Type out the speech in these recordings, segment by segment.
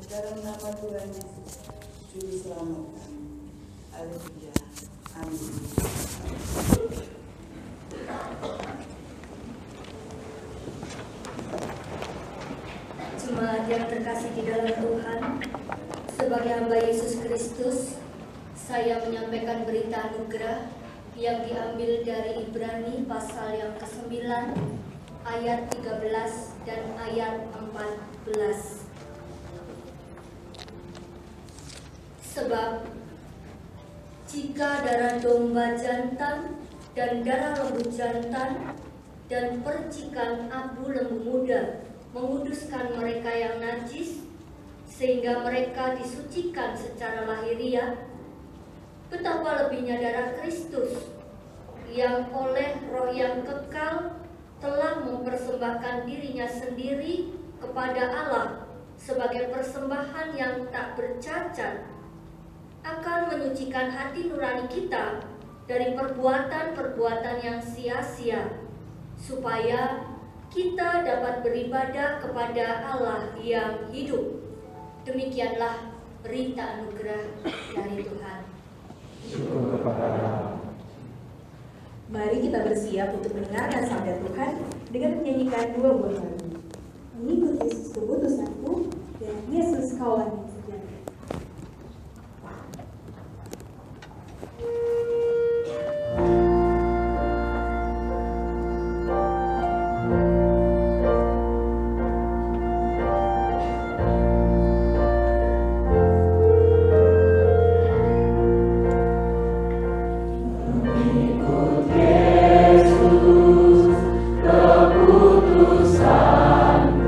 Dalam nama Tuhan Yesus, Juru Selamat kami. Haleluya. Amin. Jemaat yang terkasih di dalam Tuhan, sebagai hamba Yesus Kristus, saya menyampaikan berita anugerah yang diambil dari Ibrani pasal yang ke-9 ayat 13 dan ayat 14. Sebab jika darah domba jantan dan darah lembu jantan dan percikan abu lembu muda menguduskan mereka yang najis sehingga mereka disucikan secara lahiriah, betapa lebihnya darah Kristus yang oleh Roh yang kekal telah mempersembahkan dirinya sendiri kepada Allah sebagai persembahan yang tak bercacat, akan menyucikan hati nurani kita dari perbuatan-perbuatan yang sia-sia, supaya kita dapat beribadah kepada Allah yang hidup. Demikianlah berita anugerah dari Tuhan. Mari kita bersiap untuk mendengarkan sabda Tuhan dengan menyanyikan 2 buah lagu. Mengikut Yesus keputusanku dan Yesus kawan yang sejati. Keputusanmu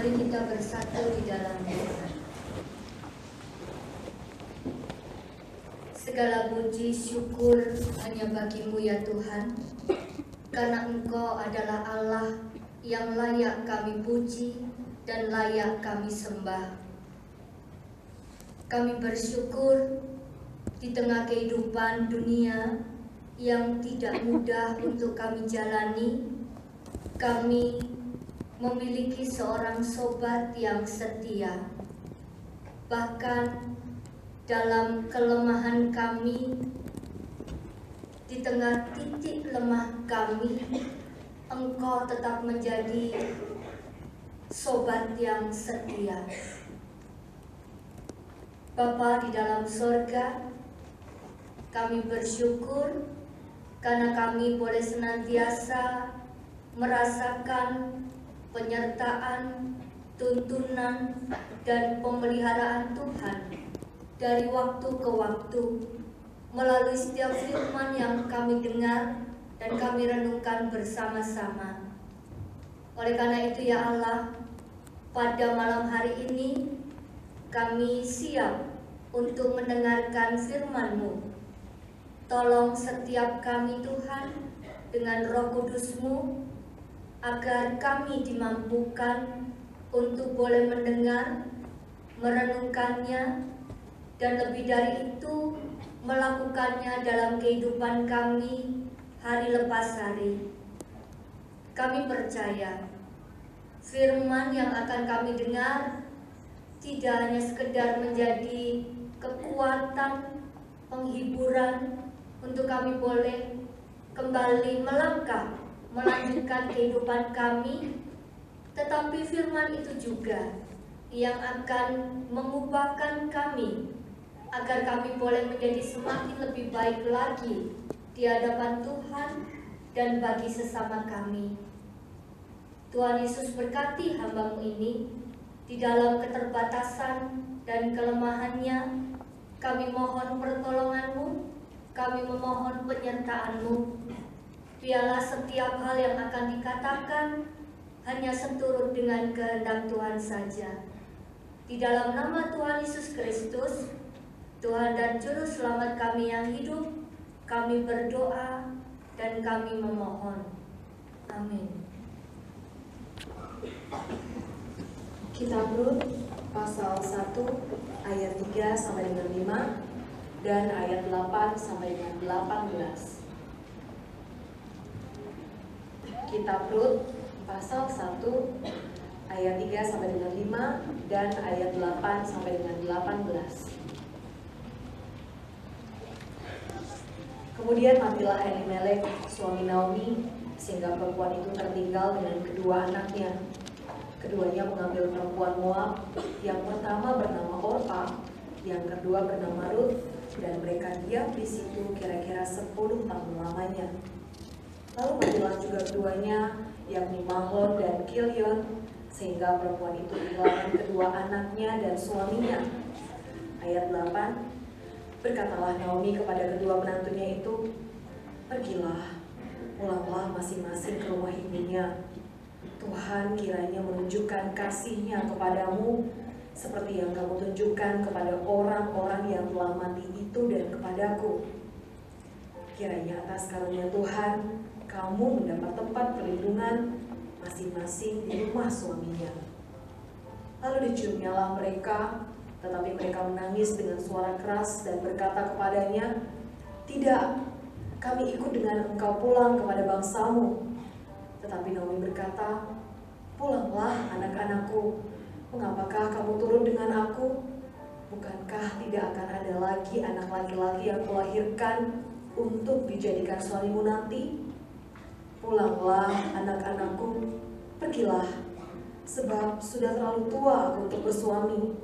Mari kita bersatu di dalam doa. Segala puji syukur hanya bagi-Mu ya Tuhan, karena Engkau adalah Allah yang layak kami puji dan layak kami sembah. Kami bersyukur di tengah kehidupan dunia yang tidak mudah untuk kami jalani, kami memiliki seorang sobat yang setia. Bahkan dalam kelemahan kami, di tengah titik lemah kami, Engkau tetap menjadi sobat yang setia. Bapa di dalam sorga, kami bersyukur karena kami boleh senantiasa merasakan penyertaan, tuntunan, dan pemeliharaan Tuhan dari waktu ke waktu melalui setiap firman yang kami dengar dan kami renungkan bersama-sama. Oleh karena itu ya Allah, pada malam hari ini kami siap untuk mendengarkan firman-Mu. Tolong setiap kami Tuhan dengan Roh Kudus-Mu, agar kami dimampukan untuk boleh mendengar, merenungkannya, dan lebih dari itu melakukannya dalam kehidupan kami hari lepas hari. Kami percaya firman yang akan kami dengar tidak hanya sekedar menjadi kekuatan, penghiburan untuk kami boleh kembali melangkah, melanjutkan kehidupan kami, tetapi firman itu juga yang akan mengubahkan kami agar kami boleh menjadi semakin lebih baik lagi di hadapan Tuhan dan bagi sesama kami. Tuhan Yesus berkati hamba-Mu ini di dalam keterbatasan dan kelemahannya. Kami mohon pertolongan-Mu, kami memohon penyertaan-Mu. Biarlah setiap hal yang akan dikatakan hanya seturut dengan kehendak Tuhan saja. Di dalam nama Tuhan Yesus Kristus, Tuhan dan Juru Selamat kami yang hidup, kami berdoa dan kami memohon. Amin. Kitab Rut pasal 1 ayat 3 sampai dengan 5 dan ayat 8 sampai dengan 18. Kitab Rut pasal 1 ayat 3 sampai dengan 5 dan ayat 8 sampai dengan 18. Kemudian matilah Elimelek suami Naomi, sehingga perempuan itu tertinggal dengan kedua anaknya. Keduanya mengambil perempuan Moab, yang pertama bernama Orpa, yang kedua bernama Rut, dan mereka diam di situ kira-kira 10 tahun lamanya. Lalu matilah juga keduanya, yakni Mahlon dan Kilion, sehingga perempuan itu kehilangan kedua anaknya dan suaminya. Ayat 8, berkatalah Naomi kepada kedua menantunya itu, pergilah, pulanglah masing-masing ke rumah ibunya. Tuhan kiranya menunjukkan kasih-Nya kepadamu, seperti yang kamu tunjukkan kepada orang-orang yang telah mati itu dan kepadaku. Kiranya atas karunia Tuhan, kamu mendapat tempat perlindungan masing-masing di rumah suaminya. Lalu diciumnyalah mereka, tetapi mereka menangis dengan suara keras dan berkata kepadanya, tidak, kami ikut dengan engkau pulang kepada bangsamu. Tetapi Naomi berkata, pulanglah anak-anakku, mengapakah kamu turun dengan aku? Bukankah tidak akan ada lagi anak laki-laki yang kulahirkan untuk dijadikan suamimu nanti? Pulanglah anak-anakku, pergilah, sebab sudah terlalu tua aku untuk bersuami.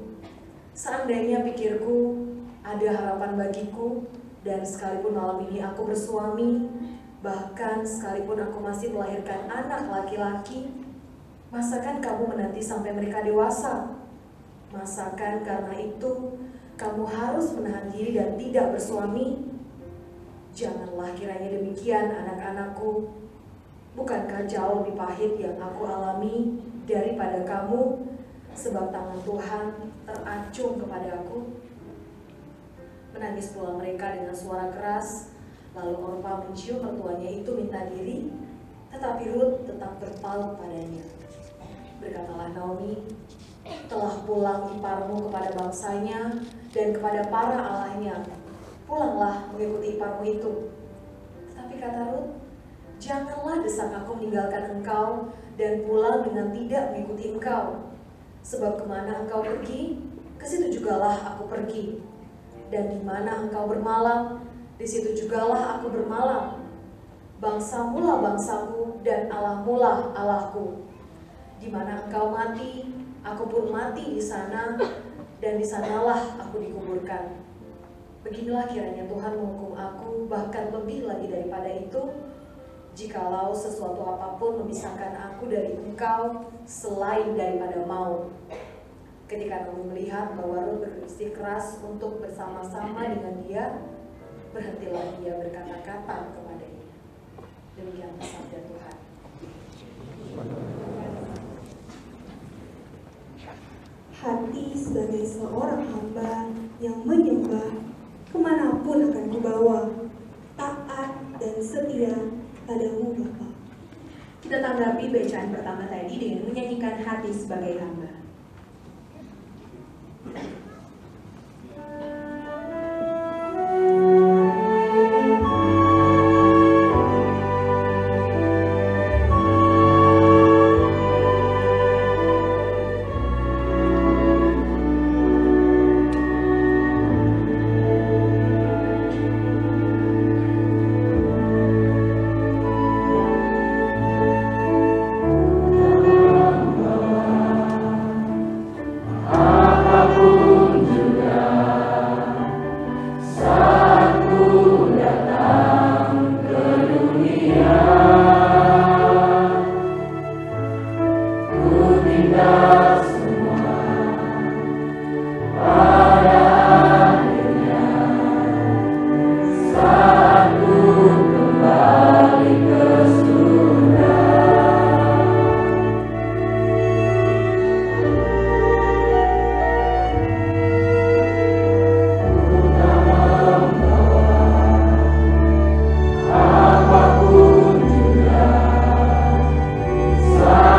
Seandainya pikirku ada harapan bagiku, dan sekalipun malam ini aku bersuami, bahkan sekalipun aku masih melahirkan anak laki-laki, masakan kamu menanti sampai mereka dewasa? Masakan karena itu kamu harus menahan diri dan tidak bersuami? Janganlah kiranya demikian, anak-anakku. Bukankah jauh lebih pahit yang aku alami daripada kamu, sebab tangan Tuhan teracung kepada aku? Menangis pula mereka dengan suara keras, lalu Orpa mencium mertuanya itu minta diri, tetapi Rut tetap berpaut padanya. Berkatalah Naomi, telah pulang iparmu kepada bangsanya dan kepada para allahnya. Pulanglah mengikuti iparmu itu. Tetapi kata Rut, janganlah desak aku meninggalkan engkau dan pulang dengan tidak mengikuti engkau. Sebab kemana engkau pergi, ke situ jugalah aku pergi. Dan di mana engkau bermalam, di situ jugalah aku bermalam. Bangsamulah bangsaku dan Allahmulah Allahku. Di mana engkau mati, aku pun mati di sana, dan di sanalah aku dikuburkan. Beginilah kiranya Tuhan menghukum aku, bahkan lebih lagi daripada itu, jikalau sesuatu apapun memisahkan aku dari engkau selain daripada maut. Ketika Naomi melihat bahwa Rut bersikeras untuk bersama-sama dengan dia, berhentilah dia berkata-kata kepadanya. Demikian sabda Tuhan. Hati sebagai seorang hamba yang menyembah kemanapun akan kubawa, taat dan setia padamu Bapa. Kita tanggapi bacaan pertama tadi dengan menyanyikan hati sebagai hamba.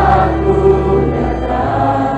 Aku datang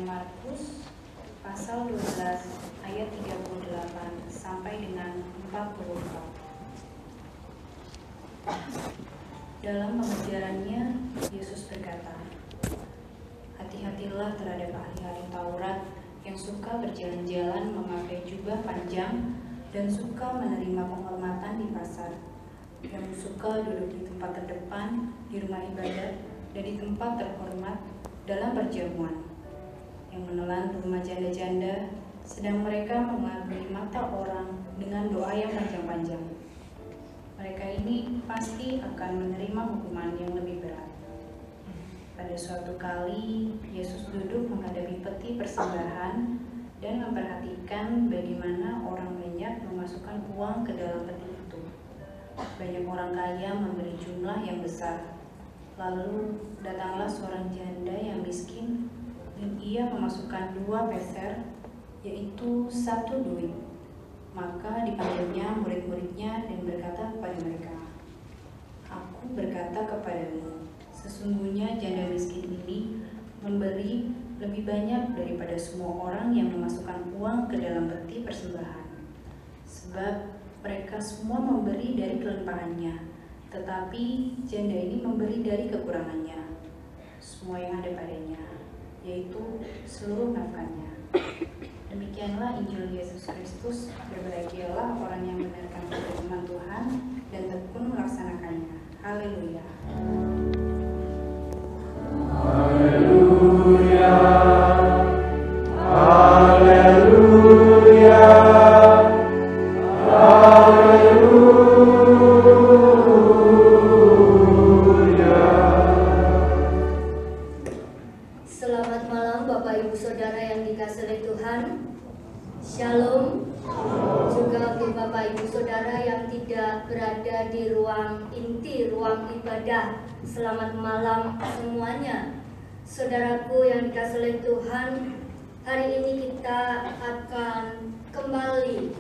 Markus pasal 12 ayat 38 sampai dengan 44. Dalam pengajarannya, Yesus berkata, "Hati-hatilah terhadap ahli-ahli Taurat yang suka berjalan-jalan memakai jubah panjang dan suka menerima penghormatan di pasar, yang suka duduk di tempat terdepan di rumah ibadat dan di tempat terhormat dalam perjamuan, yang menelan rumah janda-janda, sedang mereka mengelabui mata orang dengan doa yang panjang-panjang. Mereka ini pasti akan menerima hukuman yang lebih berat." Pada suatu kali, Yesus duduk menghadapi peti persembahan dan memperhatikan bagaimana orang banyak memasukkan uang ke dalam peti itu. Banyak orang kaya memberi jumlah yang besar. Lalu datanglah seorang janda yang miskin, dan ia memasukkan 2 peser, yaitu 1 duit. Maka dipanggilnya murid-muridnya dan berkata kepada mereka, "Aku berkata kepadamu, sesungguhnya janda miskin ini memberi lebih banyak daripada semua orang yang memasukkan uang ke dalam peti persembahan. Sebab mereka semua memberi dari kelimpahannya, tetapi janda ini memberi dari kekurangannya, semua yang ada padanya, yaitu seluruh nafkahnya." Demikianlah Injil Yesus Kristus. Berbahagialah orang yang mendengarkan firman Tuhan dan tekun melaksanakannya. Haleluya. Haleluya. Haleluya. Haleluya. Selamat malam Bapak Ibu Saudara yang dikasihi oleh Tuhan. Shalom. Juga untuk Bapak Ibu Saudara yang tidak berada di ruang inti, ruang ibadah. Selamat malam semuanya. Saudaraku yang dikasihi oleh Tuhan, hari ini kita akan kembali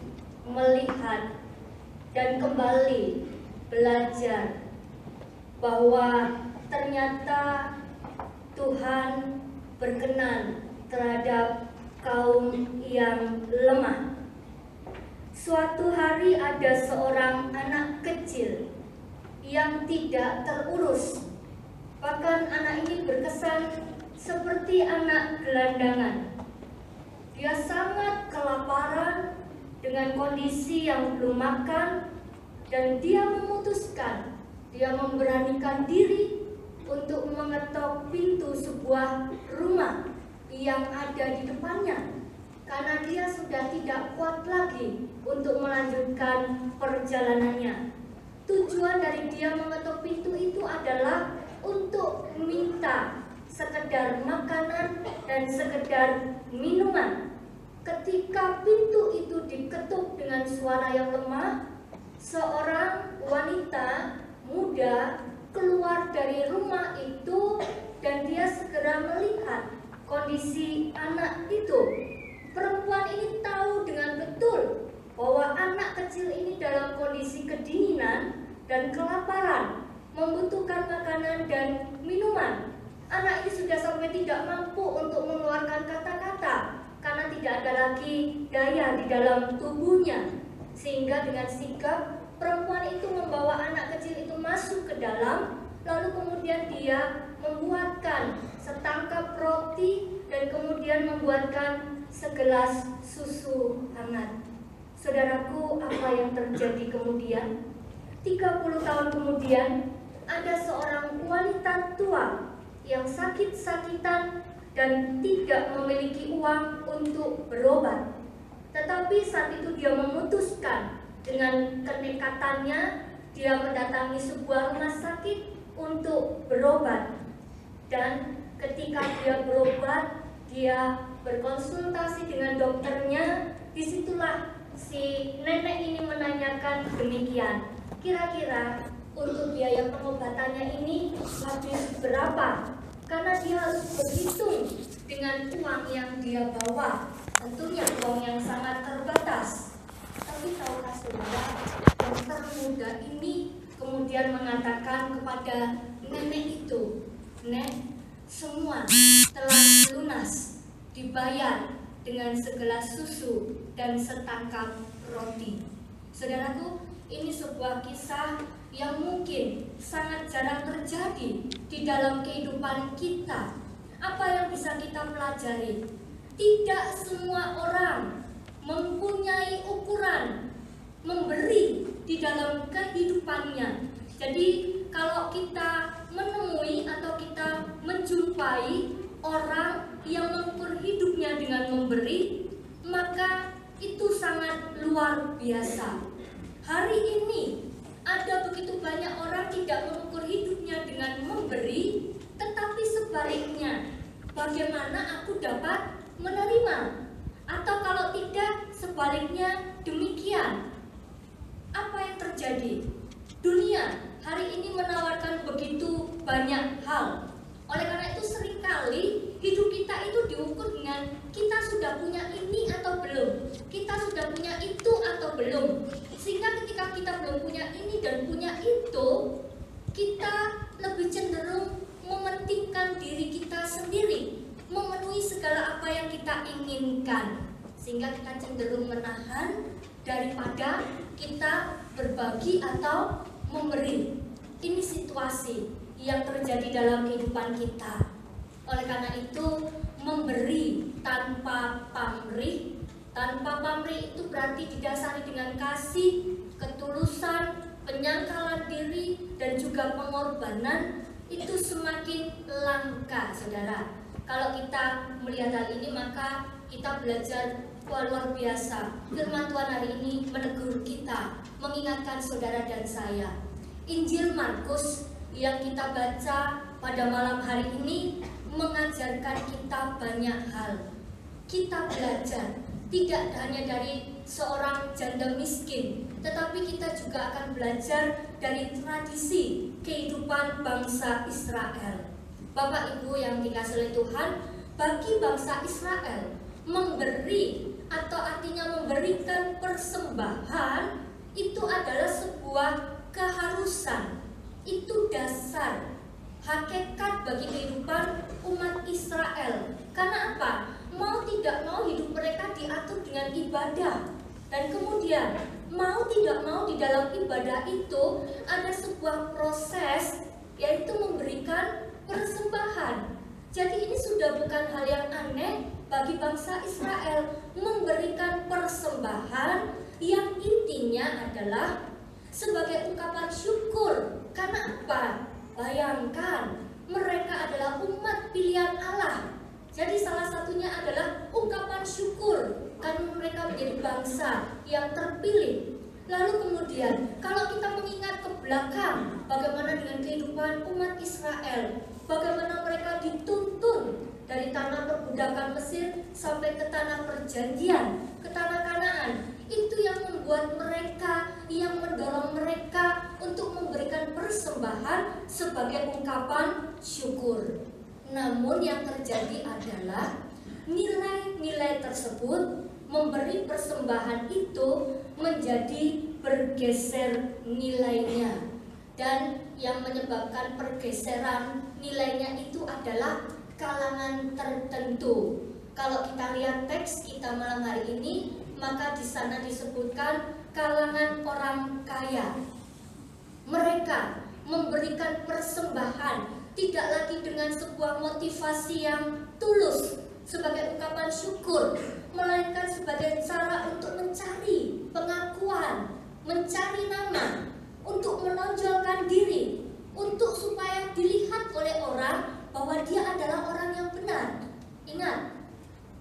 melihat dan kembali belajar bahwa ternyata Tuhan berkenan terhadap kaum yang lemah. Suatu hari ada seorang anak kecil yang tidak terurus. Bahkan anak ini berkesan seperti anak gelandangan. Dia sangat kelaparan dengan kondisi yang belum makan, dan dia memutuskan, dia memberanikan diri untuk mengetok pintu sebuah rumah yang ada di depannya, karena dia sudah tidak kuat lagi untuk melanjutkan perjalanannya. Tujuan dari dia mengetok pintu itu adalah untuk meminta sekedar makanan dan sekedar minuman. Ketika pintu itu diketuk dengan suara yang lemah, seorang wanita muda keluar dari rumah itu dan dia segera melihat kondisi anak itu. Perempuan ini tahu dengan betul bahwa anak kecil ini dalam kondisi kedinginan dan kelaparan, membutuhkan makanan dan minuman. Anak ini sudah sampai tidak mampu untuk mengeluarkan kata-kata karena tidak ada lagi daya di dalam tubuhnya. Sehingga dengan sigap perempuan itu membawa anak kecil itu masuk ke dalam, lalu kemudian dia membuatkan setangkap roti dan kemudian membuatkan segelas susu hangat. Saudaraku, apa yang terjadi kemudian? 30 tahun kemudian, ada seorang wanita tua yang sakit-sakitan dan tidak memiliki uang untuk berobat. Tetapi saat itu dia memutuskan dengan kenekatannya, dia mendatangi sebuah rumah sakit untuk berobat. Dan ketika dia berobat, dia berkonsultasi dengan dokternya. Disitulah si nenek ini menanyakan demikian, kira-kira untuk biaya pengobatannya ini habis berapa? Karena dia harus berhitung dengan uang yang dia bawa, tentunya uang yang sangat terbatas. Tapi tahukah saudara, dokter muda ini kemudian mengatakan kepada nenek itu, "Nek, semua telah lunas, dibayar dengan segelas susu dan setangkap roti. Saudaraku, ini sebuah kisah yang mungkin sangat jarang terjadi di dalam kehidupan kita. Apa yang bisa kita pelajari? Tidak semua orang mempunyai ukuran memberi di dalam kehidupannya. Jadi kalau kita menemui atau kita menjumpai orang yang mengukur hidupnya dengan memberi, maka itu sangat luar biasa. Hari ini ada begitu banyak orang tidak mengukur hidupnya dengan memberi, tetapi sebaliknya, bagaimana aku dapat menerima? Atau kalau tidak, sebaliknya demikian. Apa yang terjadi? Dunia hari ini menawarkan begitu banyak hal. Oleh karena itu seringkali hidup kita itu diukur dengan kita sudah punya ini atau belum, kita sudah punya itu atau belum. Sehingga ketika kita belum punya ini dan punya itu, kita lebih cenderung mementingkan diri kita sendiri, memenuhi segala apa yang kita inginkan, sehingga kita cenderung menahan daripada kita berbagi atau memberi. Ini situasi yang terjadi dalam kehidupan kita. Oleh karena itu, memberi tanpa pamrih. Tanpa pamrih itu berarti didasari dengan kasih, ketulusan, penyangkalan diri, dan juga pengorbanan. Itu semakin langka, saudara. Kalau kita melihat hal ini, maka kita belajar luar biasa. Firman Tuhan hari ini menegur kita, mengingatkan saudara dan saya. Injil Markus yang kita baca pada malam hari ini mengajarkan kita banyak hal. Kita belajar tidak hanya dari seorang janda miskin, tetapi kita juga akan belajar dari tradisi kehidupan bangsa Israel. Bapak Ibu yang dikasihi oleh Tuhan, bagi bangsa Israel, memberi atau artinya memberikan persembahan itu adalah sebuah keharusan. Itu dasar hakikat bagi kehidupan umat Israel. Karena apa? Mau tidak mau hidup mereka diatur dengan ibadah. Dan kemudian mau tidak mau di dalam ibadah itu ada sebuah proses, yaitu memberikan persembahan. Jadi ini sudah bukan hal yang aneh bagi bangsa Israel memberikan persembahan yang intinya adalah sebagai ungkapan syukur. Karena apa? Bayangkan, mereka adalah umat pilihan Allah. Jadi salah satunya adalah ungkapan syukur karena mereka menjadi bangsa yang terpilih. Lalu kemudian kalau kita mengingat ke belakang, bagaimana dengan kehidupan umat Israel, bagaimana mereka dituntun dari tanah perbudakan Mesir sampai ke tanah perjanjian, ke tanah Kanaan. Itu yang membuat mereka, yang mendorong mereka untuk memberikan persembahan sebagai ungkapan syukur. Namun yang terjadi adalah nilai-nilai tersebut, memberi persembahan itu menjadi bergeser nilainya. Dan yang menyebabkan pergeseran nilainya itu adalah kalangan tertentu. Kalau kita lihat teks kita malam hari ini, maka di sana disebutkan kalangan orang kaya. Mereka memberikan persembahan tidak lagi dengan sebuah motivasi yang tulus sebagai ungkapan syukur, melainkan sebagai cara untuk mencari pengakuan, mencari nama, untuk menonjolkan diri, untuk supaya dilihat oleh orang bahwa dia adalah orang yang benar. Ingat,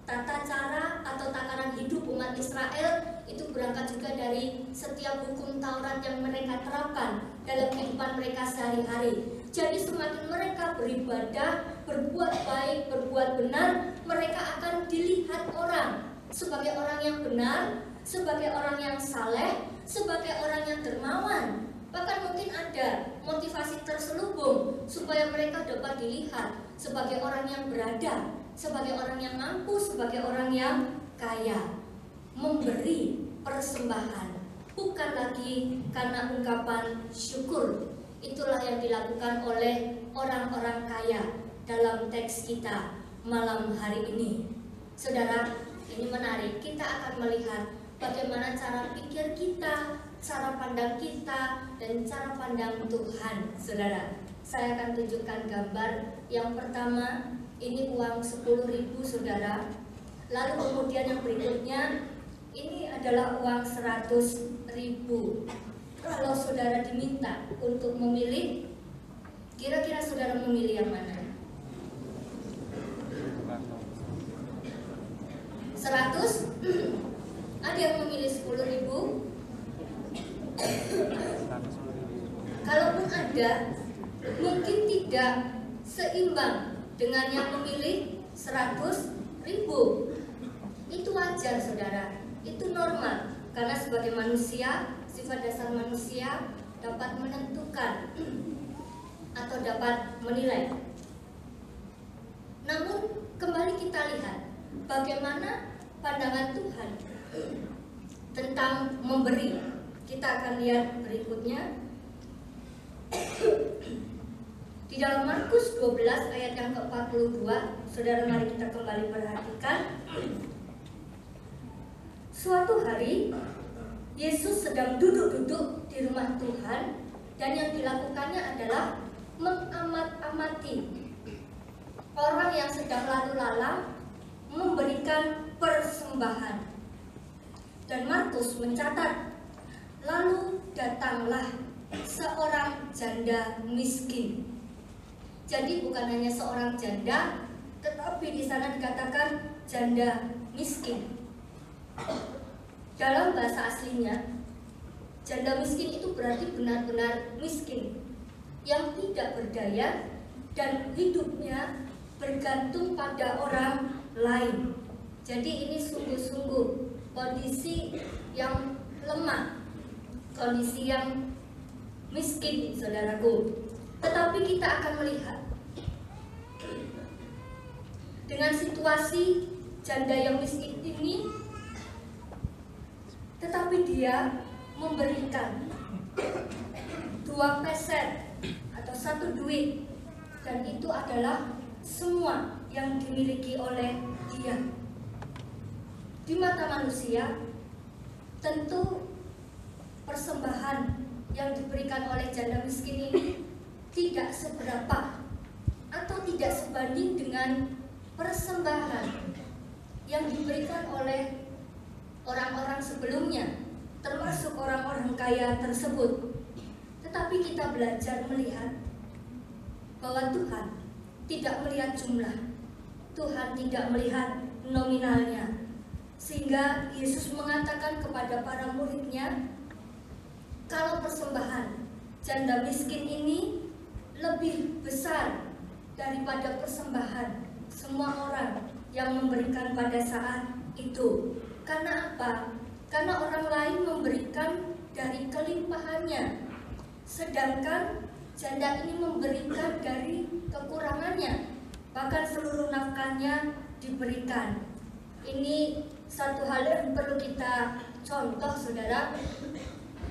tata cara atau takaran hidup umat Israel itu berangkat juga dari setiap hukum Taurat yang mereka terapkan dalam kehidupan mereka sehari-hari. Jadi semakin mereka beribadah, berbuat baik, berbuat benar, mereka akan dilihat orang sebagai orang yang benar, sebagai orang yang saleh, sebagai orang yang dermawan. Bahkan mungkin ada motivasi terselubung supaya mereka dapat dilihat sebagai orang yang berada, sebagai orang yang mampu, sebagai orang yang kaya. Memberi persembahan bukan lagi karena ungkapan syukur. Itulah yang dilakukan oleh orang-orang kaya dalam teks kita malam hari ini. kita akan melihat bagaimana cara pikir kita, cara pandang kita, dan cara pandang Tuhan, saudara. Saya akan tunjukkan gambar yang pertama. Ini uang 10.000, saudara. Lalu kemudian yang berikutnya, ini adalah uang 100.000. Kalau saudara diminta untuk memilih, kira-kira saudara memilih yang mana? 100? Ada yang memilih 10.000? Kalaupun ada, mungkin tidak seimbang dengan yang memilih 100.000. Itu wajar, saudara. Itu normal, karena sebagai manusia, sifat dasar manusia dapat menentukan atau dapat menilai. Namun kembali kita lihat bagaimana pandangan Tuhan tentang memberi. Kita akan lihat berikutnya di dalam Markus 12 ayat yang ke-42. Saudara, mari kita kembali perhatikan. Suatu hari Yesus sedang duduk-duduk di rumah Tuhan, dan yang dilakukannya adalah mengamat-amati orang yang sedang lalu lalang memberikan persembahan. Dan Markus mencatat, lalu datanglah seorang janda miskin. Jadi bukan hanya seorang janda, tetapi di sana dikatakan janda miskin. Dalam bahasa aslinya, janda miskin itu berarti benar-benar miskin, yang tidak berdaya dan hidupnya bergantung pada orang lain. Jadi ini sungguh-sungguh kondisi yang lemah, kondisi yang miskin, saudaraku. Tetapi kita akan melihat dengan situasi janda yang miskin ini, tetapi dia memberikan 2 peset atau 1 duit, dan itu adalah semua yang dimiliki oleh dia. Di mata manusia, tentu persembahan yang diberikan oleh janda miskin ini tidak seberapa atau tidak sebanding dengan persembahan yang diberikan oleh orang-orang sebelumnya, termasuk orang-orang kaya tersebut. Tetapi kita belajar melihat bahwa Tuhan tidak melihat jumlah, Tuhan tidak melihat nominalnya. Sehingga Yesus mengatakan kepada para muridnya, kalau persembahan janda miskin ini lebih besar daripada persembahan semua orang yang memberikan pada saat itu. Karena apa? Karena orang lain memberikan dari kelimpahannya, sedangkan janda ini memberikan dari kekurangannya, bahkan seluruh nafkahnya diberikan. Ini satu hal yang perlu kita contoh, saudara,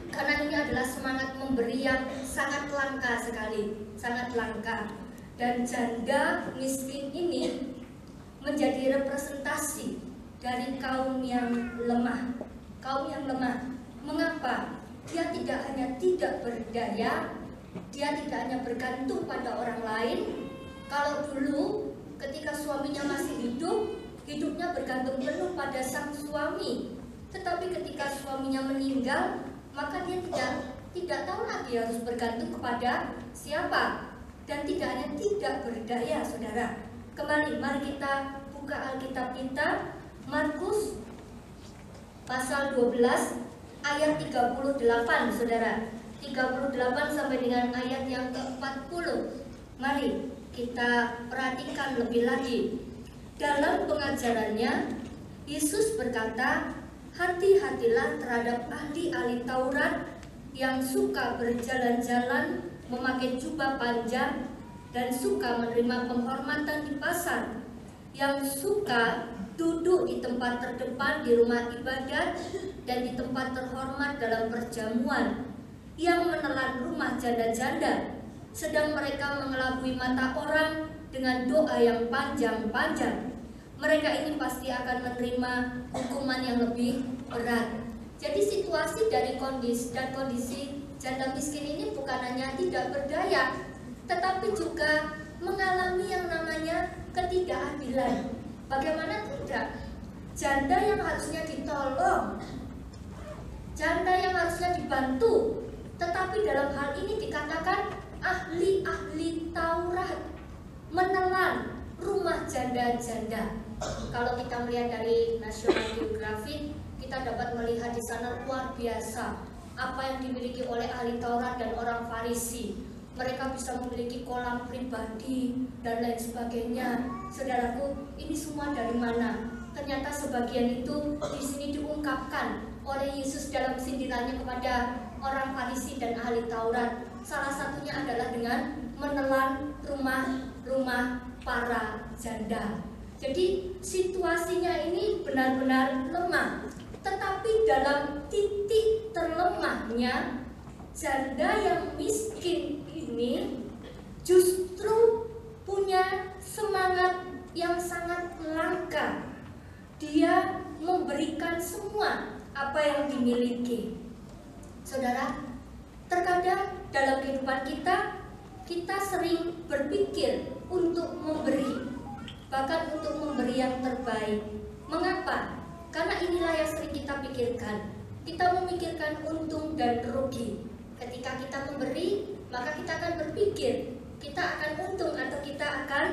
karena ini adalah semangat memberi yang sangat langka sekali, sangat langka. Dan janda miskin ini menjadi representasi dari kaum yang lemah. Kaum yang lemah. Mengapa? Dia tidak hanya tidak berdaya, dia tidak hanya bergantung pada orang lain. Kalau dulu ketika suaminya masih hidup, hidupnya bergantung penuh pada sang suami. Tetapi ketika suaminya meninggal, maka dia tidak tahu lagi harus bergantung kepada siapa. Dan tidak hanya tidak berdaya, saudara. Kembali, mari kita buka Alkitab kita, Markus pasal 12 ayat 38, saudara. 38 sampai dengan ayat yang ke-40. Mari kita perhatikan lebih lagi. Dalam pengajarannya, Yesus berkata, hati-hatilah terhadap ahli-ahli Taurat yang suka berjalan-jalan memakai jubah panjang dan suka menerima penghormatan di pasar, yang suka duduk di tempat terdepan di rumah ibadat dan di tempat terhormat dalam perjamuan, yang menelan rumah janda-janda, sedang mereka mengelabui mata orang dengan doa yang panjang-panjang. mereka ini pasti akan menerima hukuman yang lebih berat. Jadi situasi dari kondisi janda miskin ini bukan hanya tidak berdaya, tetapi juga mengalami yang namanya ketidakadilan. Bagaimana tidak? Janda yang harusnya ditolong, janda yang harusnya dibantu, tetapi dalam hal ini dikatakan ahli-ahli Taurat menelan rumah janda-janda. Kalau kita melihat dari National Geographic, kita dapat melihat di sana luar biasa apa yang dimiliki oleh ahli Taurat dan orang Farisi. Mereka bisa memiliki kolam pribadi dan lain sebagainya. Saudaraku, ini semua dari mana? Ternyata sebagian itu di sini diungkapkan oleh Yesus dalam sindirannya kepada orang Farisi dan ahli Taurat. Salah satunya adalah dengan menelan rumah-rumah para janda. Jadi situasinya ini benar-benar lemah. Tetapi dalam titik terlemahnya, janda yang miskin ini justru punya semangat yang sangat langka. Dia memberikan semua apa yang dimiliki. Saudara, terkadang dalam kehidupan kita sering berpikir untuk memberi, bahkan untuk memberi yang terbaik. Mengapa? Karena inilah yang sering kita pikirkan. Kita memikirkan untung dan rugi. Ketika kita memberi, maka kita akan berpikir kita akan untung atau kita akan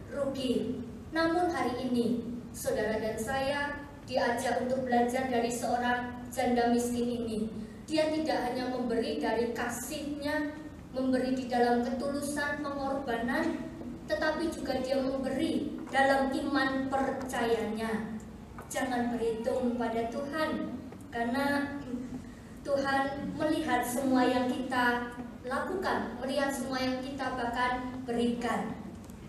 rugi. Namun hari ini, saudara dan saya diajak untuk belajar dari seorang janda miskin ini. Dia tidak hanya memberi dari kasihnya, memberi di dalam ketulusan pengorbanan, tetapi juga dia memberi dalam iman percayanya. Jangan berhitung pada Tuhan, karena Tuhan melihat semua yang kita lakukan, melihat semua yang kita bahkan berikan.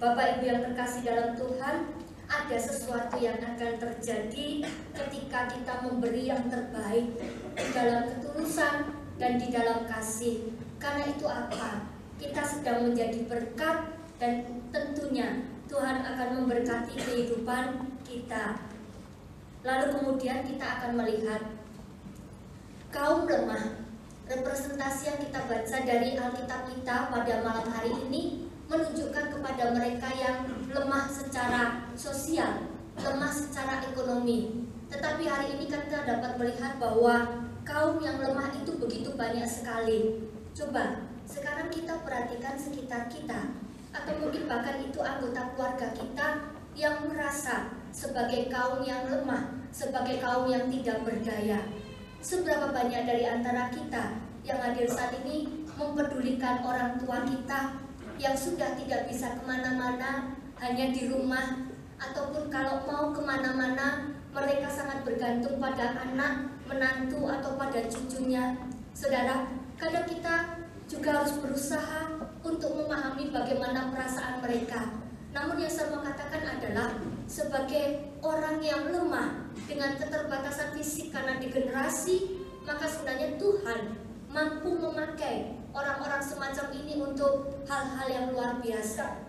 Bapak Ibu yang terkasih dalam Tuhan, ada sesuatu yang akan terjadi ketika kita memberi yang terbaik di dalam ketulusan dan di dalam kasih. Karena itu apa? Kita sedang menjadi berkat dan tentunya Tuhan akan memberkati kehidupan kita. Lalu kemudian kita akan melihat kaum lemah. Representasi yang kita baca dari Alkitab kita pada malam hari ini menunjukkan kepada mereka yang lemah secara sosial, lemah secara ekonomi. Tetapi hari ini kita dapat melihat bahwa kaum yang lemah itu begitu banyak sekali. Coba sekarang kita perhatikan sekitar kita, atau mungkin bahkan itu anggota keluarga kita yang merasa sebagai kaum yang lemah, sebagai kaum yang tidak berdaya. Seberapa banyak dari antara kita yang hadir saat ini mempedulikan orang tua kita yang sudah tidak bisa kemana-mana, hanya di rumah, ataupun kalau mau kemana-mana mereka sangat bergantung pada anak, menantu, atau pada cucunya. Saudara, kadang kita juga harus berusaha untuk memahami bagaimana perasaan mereka. Namun yang saya mau katakan adalah sebagai orang yang lemah dengan keterbatasan fisik karena degenerasi, maka sebenarnya Tuhan mampu memakai orang-orang semacam ini untuk hal-hal yang luar biasa.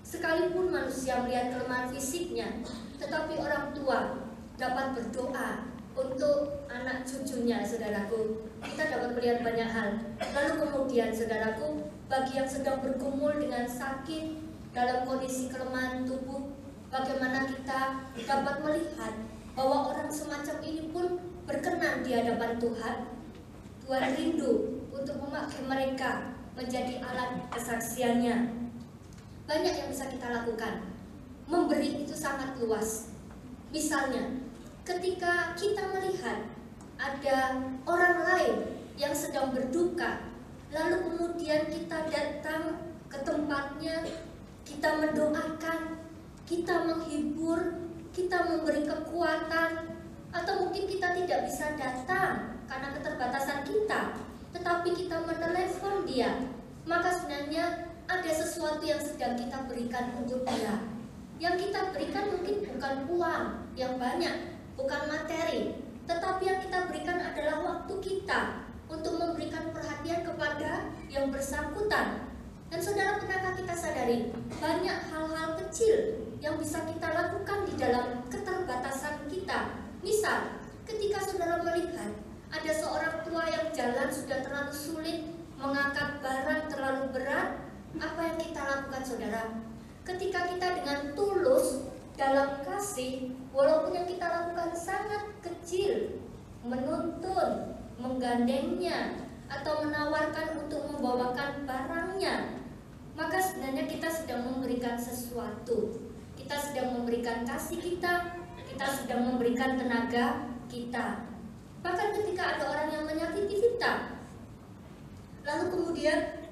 Sekalipun manusia melihat kelemahan fisiknya, tetapi orang tua dapat berdoa untuk anak cucunya, saudaraku. Kita dapat melihat banyak hal. Lalu kemudian, saudaraku, bagi yang sedang bergumul dengan sakit dalam kondisi kelemahan tubuh, bagaimana kita dapat melihat bahwa orang semacam ini pun berkenan di hadapan Tuhan. Tuhan rindu untuk memakai mereka menjadi alat kesaksiannya. Banyak yang bisa kita lakukan. Memberi itu sangat luas. Misalnya, ketika kita melihat ada orang lain yang sedang berduka, lalu kemudian kita datang ke tempatnya, kita mendoakan, kita menghibur, kita memberi kekuatan, atau mungkin kita tidak bisa datang karena keterbatasan kita, tetapi kita menelepon dia, maka sebenarnya ada sesuatu yang sedang kita berikan untuk dia. Yang kita berikan mungkin bukan uang yang banyak, bukan materi, tetapi yang kita berikan adalah waktu kita untuk memberikan perhatian kepada yang bersangkutan. Dan saudara, pernahkah kita sadari banyak hal-hal kecil yang bisa kita lakukan di dalam keterbatasan kita? Misal, ketika saudara melihat ada seorang tua yang jalan sudah terlalu sulit, mengangkat barang terlalu berat, apa yang kita lakukan, saudara? Ketika kita dengan tulus dalam kasih, walaupun yang kita lakukan sangat kecil, menuntun, menggandengnya, atau menawarkan untuk membawakan barangnya, maka sebenarnya kita sedang memberikan sesuatu. Kita sedang memberikan kasih kita sedang memberikan tenaga kita. Bahkan ketika ada orang yang menyakiti kita, lalu kemudian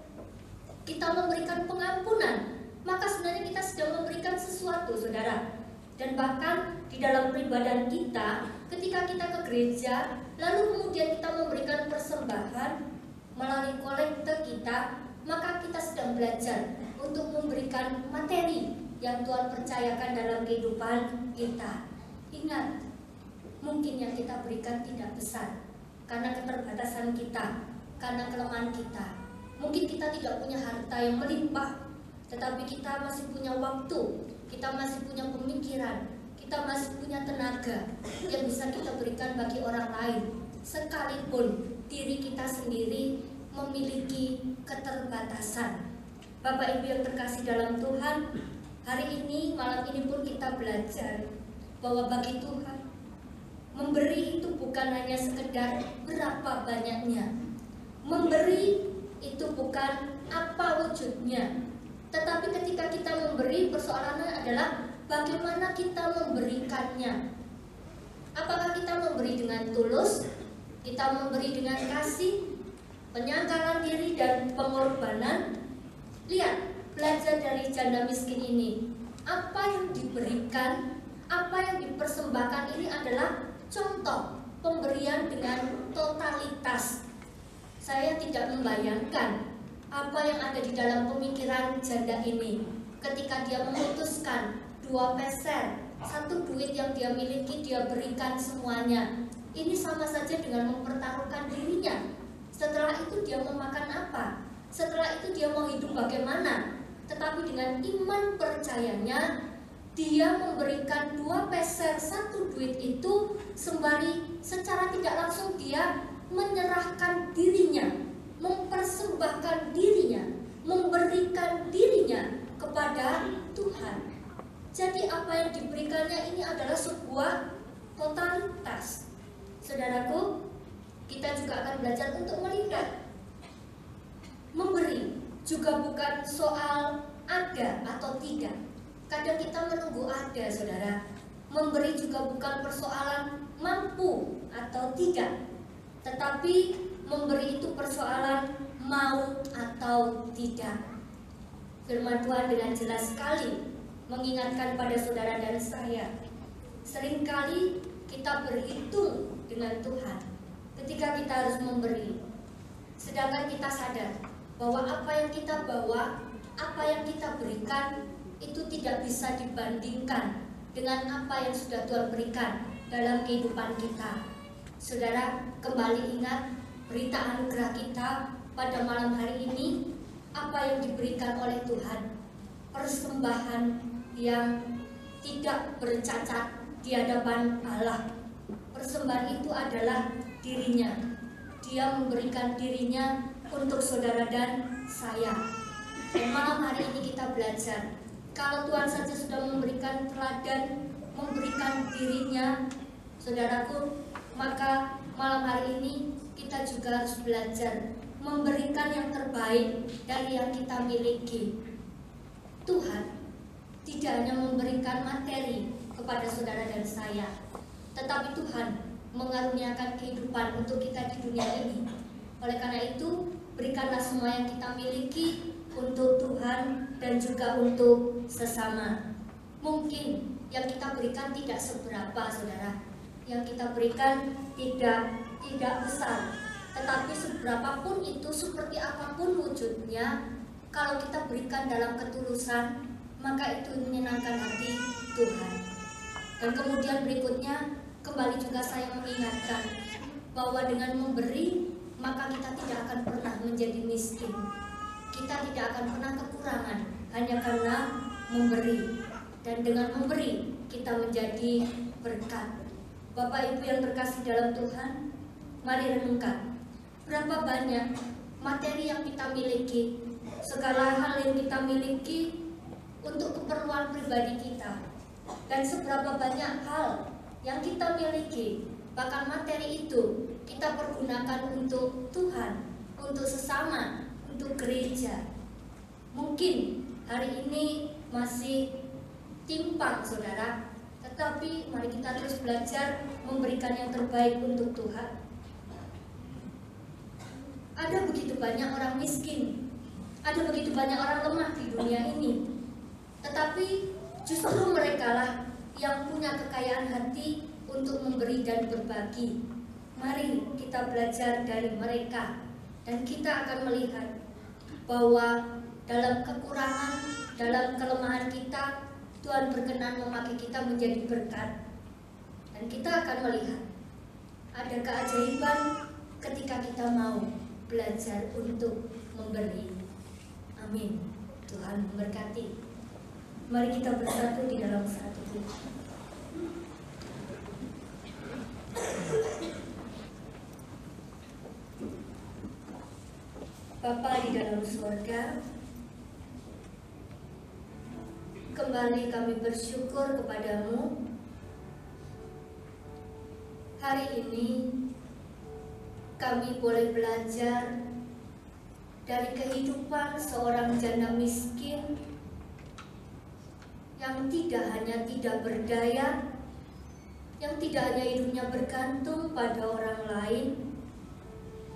kita memberikan pengampunan, maka sebenarnya kita sedang memberikan sesuatu, saudara. Dan bahkan di dalam peribadahan kita, ketika kita ke gereja, lalu kemudian kita memberikan persembahan melalui kolekte kita, maka kita sedang belajar untuk memberikan materi yang Tuhan percayakan dalam kehidupan kita. Ingat, mungkin yang kita berikan tidak besar karena keterbatasan kita, karena kelemahan kita. Mungkin kita tidak punya harta yang melimpah, tetapi kita masih punya waktu, kita masih punya pemikiran, kita masih punya tenaga yang bisa kita berikan bagi orang lain, sekalipun diri kita sendiri memiliki keterbatasan. Bapak Ibu yang terkasih dalam Tuhan, hari ini, malam ini pun kita belajar bahwa bagi Tuhan, memberi itu bukan hanya sekedar berapa banyaknya. Memberi itu bukan apa wujudnya, tetapi ketika kita memberi, persoalannya adalah bagaimana kita memberikannya. Apakah kita memberi dengan tulus, kita memberi dengan kasih, penyangkalan diri dan pengorbanan? Lihat, belajar dari janda miskin ini. Apa yang diberikan, apa yang dipersembahkan ini adalah contoh pemberian dengan totalitas. Saya tidak membayangkan apa yang ada di dalam pemikiran janda ini ketika dia memutuskan 2 peser, 1 duit yang dia miliki dia berikan semuanya. Ini sama saja dengan mempertaruhkan dirinya. Setelah itu dia mau makan apa? Setelah itu dia mau hidup bagaimana? Tetapi dengan iman percayanya, dia memberikan 2 peser 1 duit itu sembari secara tidak langsung dia menyerahkan dirinya, mempersembahkan dirinya, memberikan dirinya kepada Tuhan. Jadi apa yang diberikannya ini adalah sebuah totalitas. Saudaraku, kita juga akan belajar untuk melihat memberi juga bukan soal ada atau tidak. Kadang kita menunggu ada, saudara. Memberi juga bukan persoalan mampu atau tidak, tetapi memberi itu persoalan mau atau tidak. Firman Tuhan dengan jelas sekali mengingatkan pada saudara dan saya. Seringkali kita berhitung dengan Tuhan ketika kita harus memberi, sedangkan kita sadar bahwa apa yang kita bawa, apa yang kita berikan itu tidak bisa dibandingkan dengan apa yang sudah Tuhan berikan dalam kehidupan kita. Saudara, kembali ingat berita anugerah kita pada malam hari ini, apa yang diberikan oleh Tuhan, persembahan yang tidak bercacat di hadapan Allah. Persembahan itu adalah dirinya. Dia memberikan dirinya untuk saudara dan saya. Dan malam hari ini kita belajar, kalau Tuhan saja sudah memberikan teladan, memberikan dirinya, saudaraku, maka malam hari ini kita juga harus belajar memberikan yang terbaik dari yang kita miliki. Tuhan tidak hanya memberikan materi kepada saudara dan saya, tetapi Tuhan mengaruniakan kehidupan untuk kita di dunia ini. Oleh karena itu, berikanlah semua yang kita miliki untuk Tuhan dan juga untuk sesama. Mungkin yang kita berikan tidak seberapa, saudara. Yang kita berikan tidak besar, tetapi seberapapun itu, seperti apapun wujudnya, kalau kita berikan dalam ketulusan, maka itu menyenangkan hati Tuhan. Dan kemudian berikutnya, kembali juga saya mengingatkan bahwa dengan memberi, maka kita tidak akan pernah menjadi miskin. kita tidak akan pernah kekurangan hanya karena memberi. Dan dengan memberi kita menjadi berkat. Bapak Ibu yang terkasih dalam Tuhan, mari renungkan berapa banyak materi yang kita miliki, segala hal yang kita miliki untuk keperluan pribadi kita, dan seberapa banyak hal yang kita miliki, bahkan materi itu kita pergunakan untuk Tuhan, untuk sesama, untuk gereja. Mungkin hari ini masih timpang saudara, tetapi mari kita terus belajar memberikan yang terbaik untuk Tuhan. Ada begitu banyak orang miskin, ada begitu banyak orang lemah di dunia ini, tetapi justru merekalah yang punya kekayaan hati untuk memberi dan berbagi. Mari kita belajar dari mereka, dan kita akan melihat bahwa dalam kekurangan, dalam kelemahan kita, Tuhan berkenan memakai kita menjadi berkat. Dan kita akan melihat ada keajaiban ketika kita mau belajar untuk memberi. Amin. Tuhan memberkati. Mari kita bersatu di dalam satu doa. Bapa di dalam surga, kembali kami bersyukur kepadamu. Hari ini kami boleh belajar dari kehidupan seorang janda miskin yang tidak hanya tidak berdaya, yang tidak hanya hidupnya bergantung pada orang lain,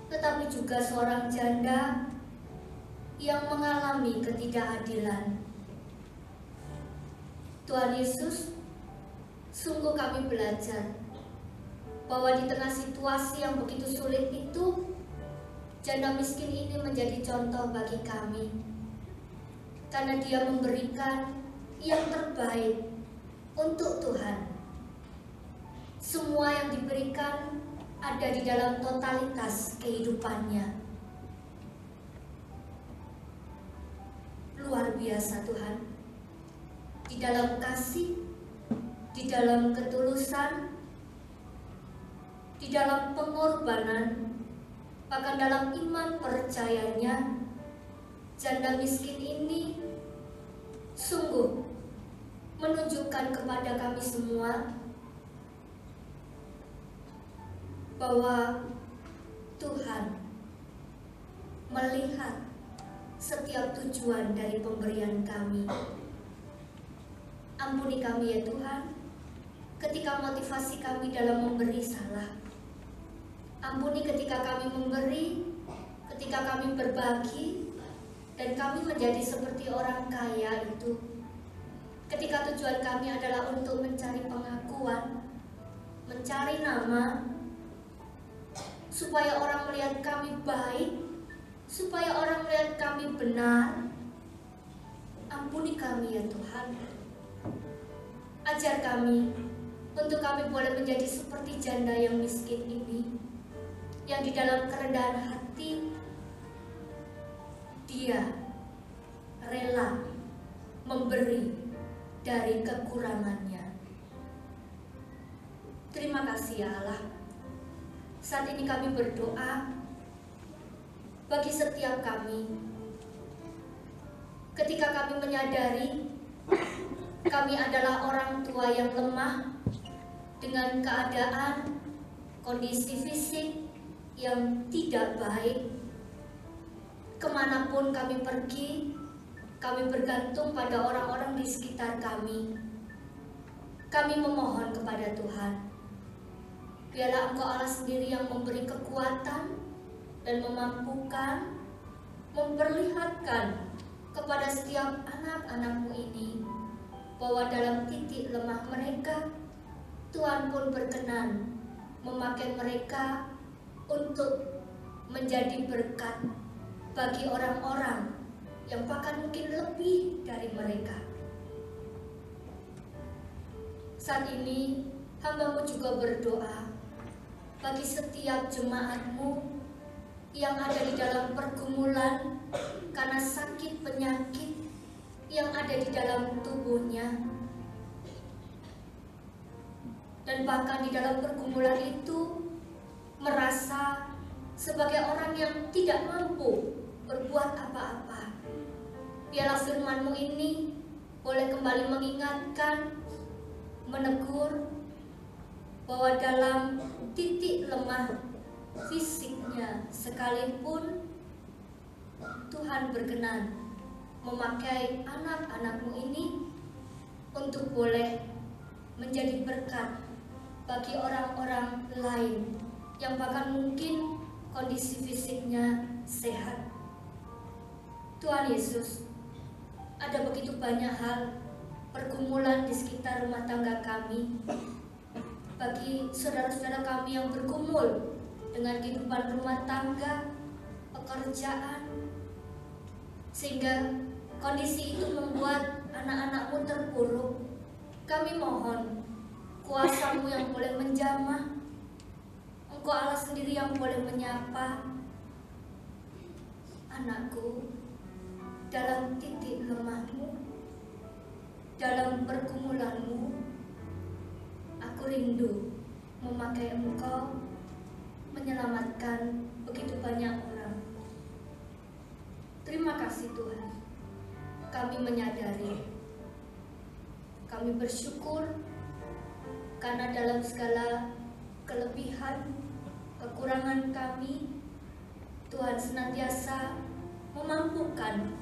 tetapi juga seorang janda yang mengalami ketidakadilan. Tuhan Yesus, sungguh kami belajar bahwa di tengah situasi yang begitu sulit itu, janda miskin ini menjadi contoh bagi kami, karena dia memberikan yang terbaik untuk Tuhan. Semua yang diberikan ada di dalam totalitas kehidupannya. Luar biasa Tuhan. Di dalam kasih, di dalam ketulusan, di dalam pengorbanan, bahkan dalam iman percayanya, janda miskin ini sungguh menunjukkan kepada kami semua bahwa Tuhan melihat setiap tujuan dari pemberian kami. Ampuni kami ya Tuhan, ketika motivasi kami dalam memberi salah. Ampuni ketika kami memberi, ketika kami berbagi, dan kami menjadi seperti orang kaya itu. Ketika tujuan kami adalah untuk mencari pengakuan, mencari nama, supaya orang melihat kami baik, supaya orang melihat kami benar. Ampuni kami ya Tuhan. Ajar kami untuk kami boleh menjadi seperti janda yang miskin ini, yang di dalam kerendahan hati dia rela memberi dari kekurangannya. Terima kasih ya Allah. Saat ini kami berdoa bagi setiap kami. Ketika kami menyadari kami adalah orang tua yang lemah dengan keadaan, kondisi fisik yang tidak baik. Kemanapun kami pergi, kami bergantung pada orang-orang di sekitar kami. Kami memohon kepada Tuhan, biarlah Engkau Allah sendiri yang memberi kekuatan dan memampukan, memperlihatkan kepada setiap anak-anak-Mu ini bahwa dalam titik lemah mereka, Tuhan pun berkenan memakai mereka untuk menjadi berkat bagi orang-orang yang bahkan mungkin lebih dari mereka. Saat ini hamba-Mu juga berdoa bagi setiap jemaat-Mu yang ada di dalam pergumulan karena sakit penyakit yang ada di dalam tubuhnya. Dan bahkan di dalam pergumulan itu merasa sebagai orang yang tidak mampu berbuat apa-apa. Biarlah firman-Mu ini boleh kembali mengingatkan, menegur bahwa dalam titik lemah fisiknya sekalipun Tuhan berkenan memakai anak-anak-Mu ini untuk boleh menjadi berkat bagi orang-orang lain yang bahkan mungkin kondisi fisiknya sehat. Tuhan Yesus, ada begitu banyak hal pergumulan di sekitar rumah tangga kami, bagi saudara-saudara kami yang bergumul dengan kehidupan rumah tangga, pekerjaan, sehingga kondisi itu membuat anak-anak-Mu terpuruk. Kami mohon kuasa-Mu yang boleh menjamah, Engkau Allah sendiri yang boleh menyapa. Anakku, dalam titik lemahmu, dalam pergumulanmu, aku rindu memakai Engkau menyelamatkan begitu banyak orang. Terima kasih Tuhan. Kami menyadari, kami bersyukur karena dalam segala kelebihan, kekurangan kami, Tuhan senantiasa memampukan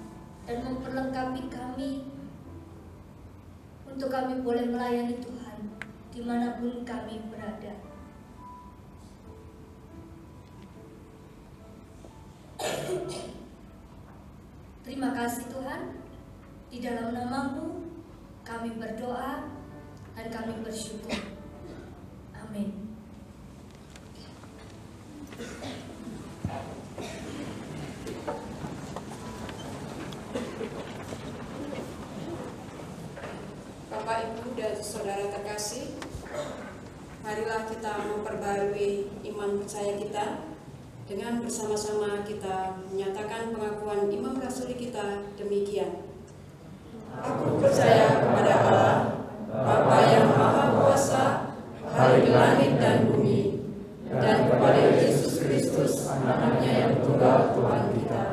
dan memperlengkapi kami untuk kami boleh melayani Tuhan dimanapun kami berada. Terima kasih Tuhan, di dalam nama-Mu kami berdoa dan kami bersyukur. Amin. Bapak, Ibu, dan saudara terkasih, marilah kita memperbarui iman percaya kita dengan bersama-sama kita menyatakan pengakuan imam rasuli kita demikian. Aku percaya kepada Allah, Bapa yang Maha Kuasa, Khalik langit dan bumi, dan kepada Yesus Kristus, Anaknya yang tunggal Tuhan kita,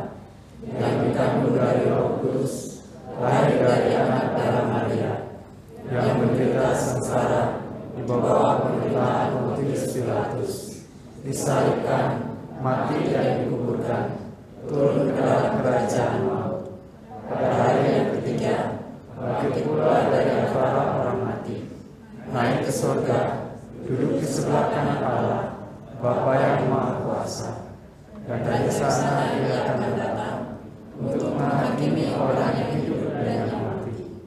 yang dikandung dari Roh Kudus, lahir dari anak darah Maria, yang menderita sengsara di bawah pemerintahan Pontius Pilatus, disalibkan, mati dan dikuburkan, turun ke dalam kerajaan maut. Pada hari yang ketiga, bangkit pula dari antara orang mati, naik ke surga, duduk di sebelah kanan Allah, Bapa yang Maha Kuasa, dan dari sana Dia akan datang untuk menghakimi orang yang hidup dan yang mati.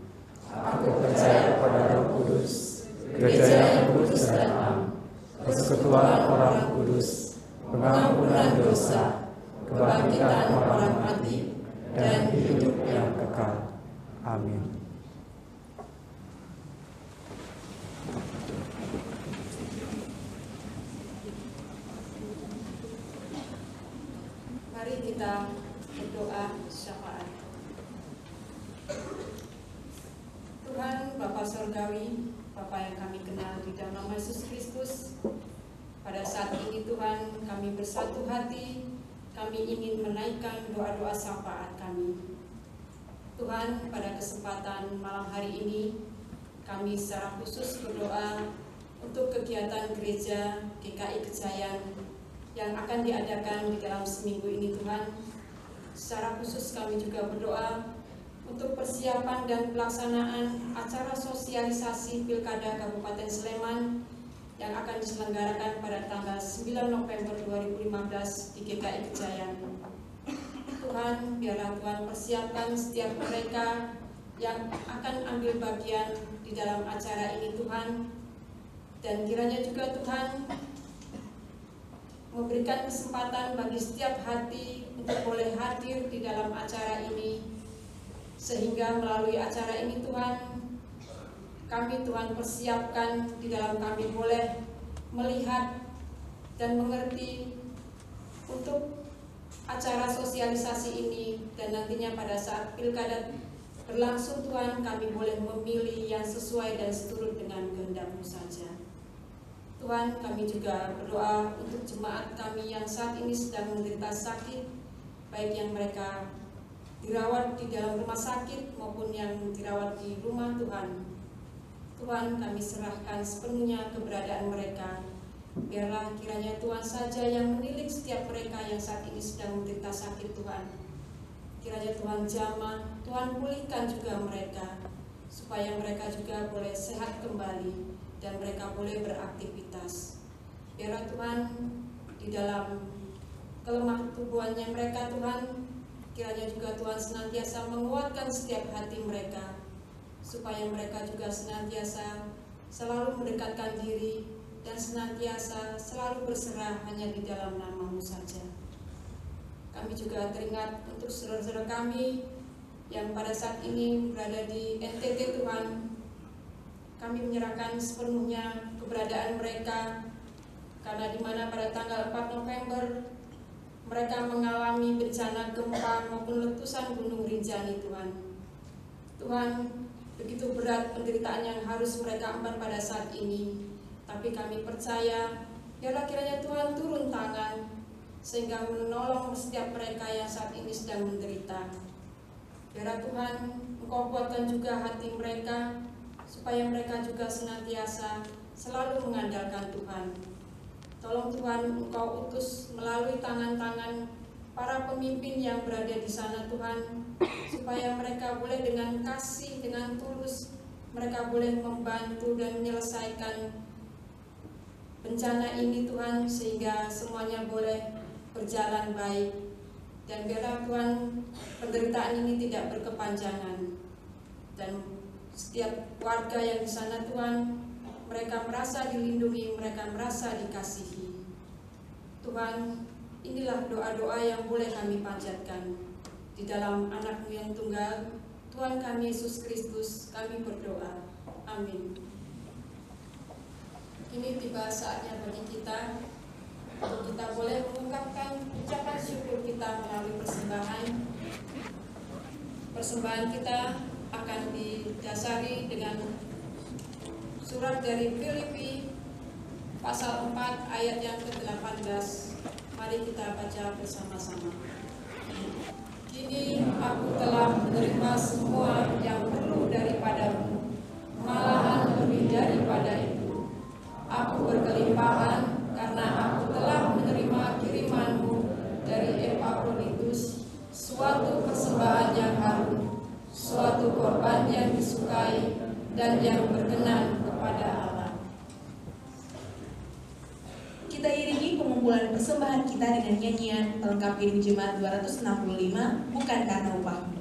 Aku percaya pada Roh Kudus, gereja yang kudus dan am, persekutuan orang kudus, pengampunan dosa, kebangkitan orang mati, dan hidup yang kekal. Amin. Mari kita berdoa syafaat. Tuhan Bapa Surgawi, Bapa yang kami kenal di dalam nama Yesus Kristus, pada saat ini Tuhan kami bersatu hati, kami ingin menaikkan doa-doa syafaat kami. Tuhan, pada kesempatan malam hari ini kami secara khusus berdoa untuk kegiatan gereja GKI Kejayan yang akan diadakan di dalam seminggu ini Tuhan. Secara khusus kami juga berdoa untuk persiapan dan pelaksanaan acara sosialisasi Pilkada Kabupaten Sleman yang akan diselenggarakan pada tanggal 9 November 2015 di GKI Kejayan. Tuhan, biarlah Tuhan persiapkan setiap mereka yang akan ambil bagian di dalam acara ini Tuhan, dan kiranya juga Tuhan memberikan kesempatan bagi setiap hati untuk boleh hadir di dalam acara ini, sehingga melalui acara ini Tuhan, kami Tuhan persiapkan di dalam kami boleh melihat dan mengerti untuk acara sosialisasi ini dan nantinya pada saat pilkada berlangsung Tuhan, kami boleh memilih yang sesuai dan seturut dengan kehendak-Mu saja. Tuhan, kami juga berdoa untuk jemaat kami yang saat ini sedang menderita sakit, baik yang mereka dirawat di dalam rumah sakit maupun yang dirawat di rumah Tuhan. Tuhan, kami serahkan sepenuhnya keberadaan mereka. Biarlah kiranya Tuhan saja yang menilik setiap mereka yang saat ini sedang menderita sakit, Tuhan. Kiranya Tuhan jamah, Tuhan pulihkan juga mereka, supaya mereka juga boleh sehat kembali dan mereka boleh beraktivitas. Biarlah Tuhan di dalam kelemah tubuhannya mereka, Tuhan, kiranya juga Tuhan senantiasa menguatkan setiap hati mereka, supaya mereka juga senantiasa selalu mendekatkan diri dan senantiasa selalu berserah hanya di dalam nama-Mu saja. Kami juga teringat untuk saudara-saudara kami yang pada saat ini berada di NTT, Tuhan. Kami menyerahkan sepenuhnya keberadaan mereka, karena di mana pada tanggal 4 November mereka mengalami bencana gempa maupun letusan Gunung Rinjani, Tuhan. Tuhan, begitu berat penderitaan yang harus mereka emban pada saat ini, tapi kami percaya, biarlah kiranya Tuhan turun tangan, sehingga menolong setiap mereka yang saat ini sedang menderita. Biarlah Tuhan, Engkau kuatkan juga hati mereka, supaya mereka juga senantiasa selalu mengandalkan Tuhan. Tolong Tuhan, Engkau utus melalui tangan-tangan para pemimpin yang berada di sana, Tuhan, supaya mereka boleh dengan kasih, dengan tulus, mereka boleh membantu dan menyelesaikan bencana ini, Tuhan, sehingga semuanya boleh berjalan baik. Dan biarlah Tuhan, penderitaan ini tidak berkepanjangan, dan setiap warga yang di sana, Tuhan, mereka merasa dilindungi, mereka merasa dikasihi. Tuhan, inilah doa-doa yang boleh kami panjatkan di dalam anak-Mu yang tunggal, Tuhan kami Yesus Kristus, kami berdoa. Amin. Kini tiba saatnya bagi kita untuk kita boleh mengungkapkan ucapan syukur kita melalui persembahan. Persembahan kita akan didasari dengan surat dari Filipi pasal 4 ayat yang ke-18. Mari kita baca bersama-sama. Kini aku telah menerima semua yang perlu daripadamu, malahan lebih daripada itu. Aku berkelimpahan karena aku telah menerima kirimanmu dari Epafroditus, suatu persembahan yang harum, suatu korban yang disukai dan yang berkenan kepada Allah. Kita iringi pengumpulan persembahan kita dengan nyanyian pelengkap hidup jemaat 265, bukan karena upahmu.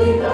Kita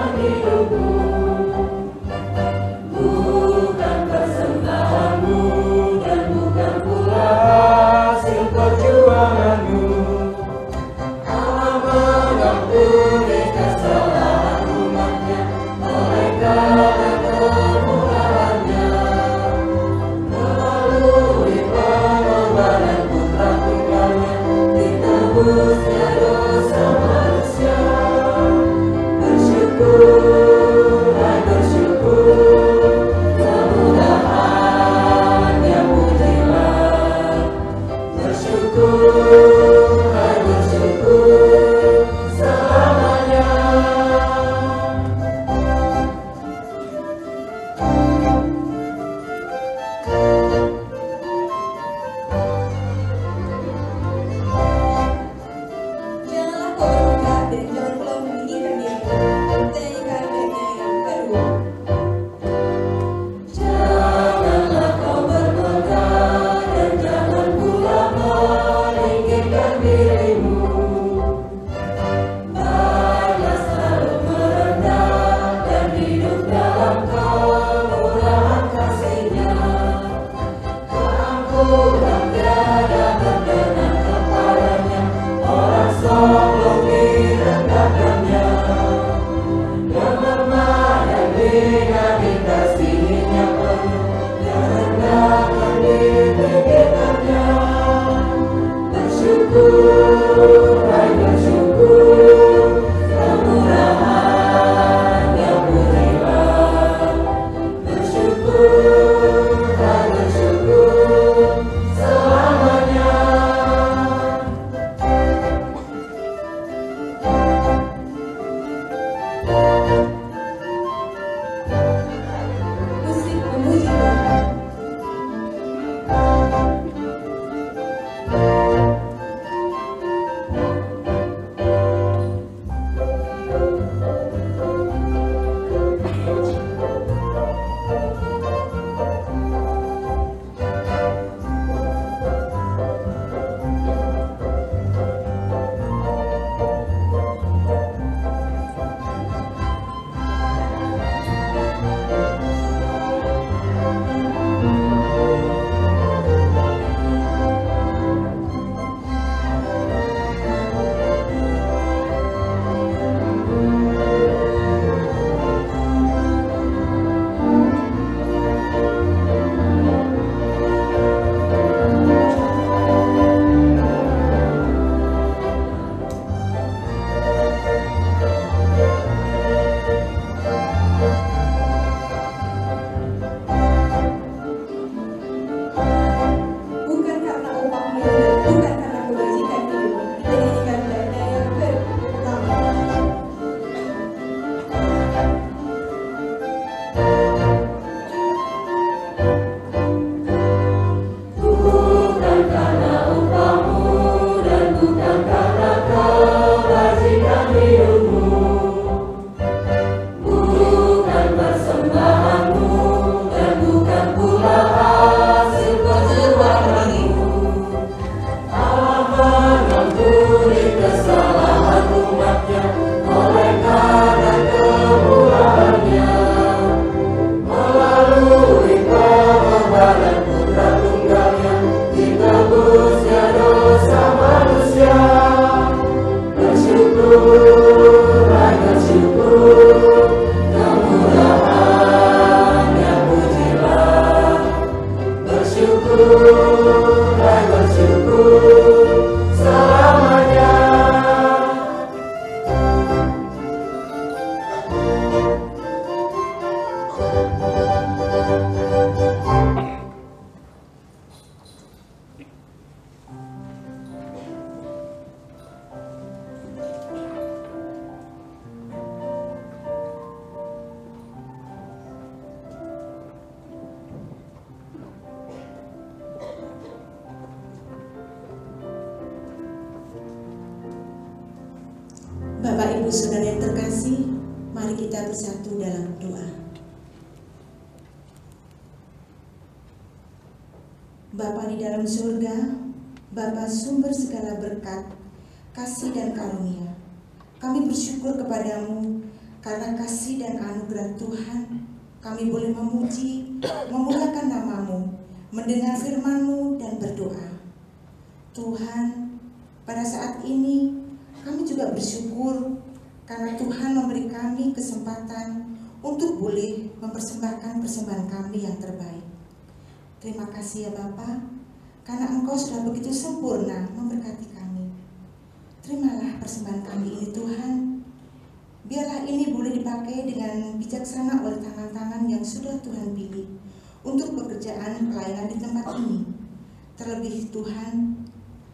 Bapak Ibu Saudara yang terkasih, mari kita bersatu dalam doa. Bapa di dalam surga, Bapa sumber segala berkat, kasih dan karunia, kami bersyukur kepadamu karena kasih dan anugerah Tuhan, kami boleh memuji, memuliakan namamu, mendengar firman-Mu dan berdoa. Tuhan, pada saat ini kami juga bersyukur karena Tuhan memberi kami kesempatan untuk boleh mempersembahkan persembahan kami yang terbaik. Terima kasih ya Bapa, karena Engkau sudah begitu sempurna memberkati kami. Terimalah persembahan kami ini Tuhan. Biarlah ini boleh dipakai dengan bijaksana oleh tangan-tangan yang sudah Tuhan pilih untuk pekerjaan pelayanan di tempat ini. Terlebih Tuhan,